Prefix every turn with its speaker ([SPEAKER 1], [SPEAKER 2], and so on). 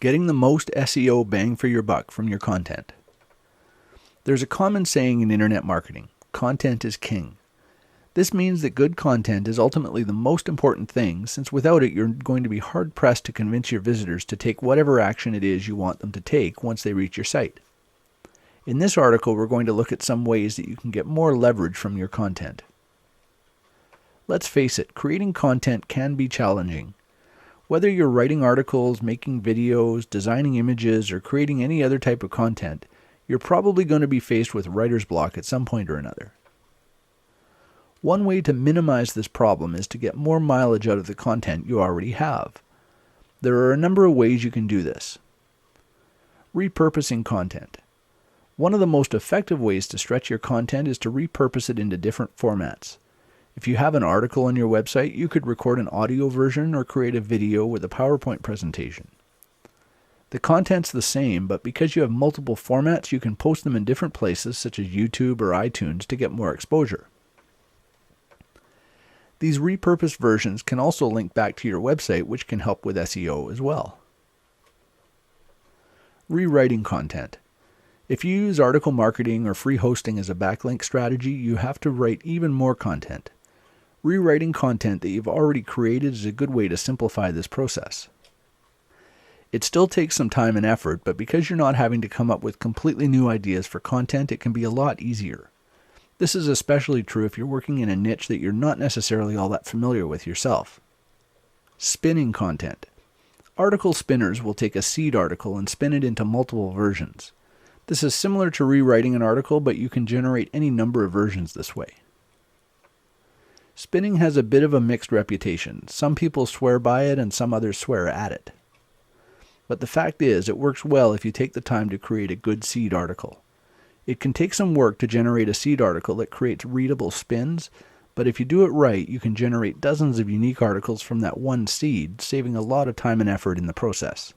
[SPEAKER 1] Getting the most SEO bang for your buck from your content. There's a common saying in internet marketing, content is king. This means that good content is ultimately the most important thing, since without it you're going to be hard-pressed to convince your visitors to take whatever action it is you want them to take once they reach your site. In this article, we're going to look at some ways that you can get more leverage from your content. Let's face it, creating content can be challenging. Whether you're writing articles, making videos, designing images, or creating any other type of content, you're probably going to be faced with writer's block at some point or another. One way to minimize this problem is to get more mileage out of the content you already have. There are a number of ways you can do this. Repurposing content. One of the most effective ways to stretch your content is to repurpose it into different formats. If you have an article on your website, you could record an audio version or create a video with a PowerPoint presentation. The content's the same, but because you have multiple formats, you can post them in different places such as YouTube or iTunes to get more exposure. These repurposed versions can also link back to your website, which can help with SEO as well. Rewriting content. If you use article marketing or free hosting as a backlink strategy, you have to write even more content. Rewriting content that you've already created is a good way to simplify this process. It still takes some time and effort, but because you're not having to come up with completely new ideas for content, it can be a lot easier. This is especially true if you're working in a niche that you're not necessarily all that familiar with yourself. Spinning content. Article spinners will take a seed article and spin it into multiple versions. This is similar to rewriting an article, but you can generate any number of versions this way. Spinning has a bit of a mixed reputation. Some people swear by it and some others swear at it. But the fact is, it works well if you take the time to create a good seed article. It can take some work to generate a seed article that creates readable spins, but if you do it right, you can generate dozens of unique articles from that one seed, saving a lot of time and effort in the process.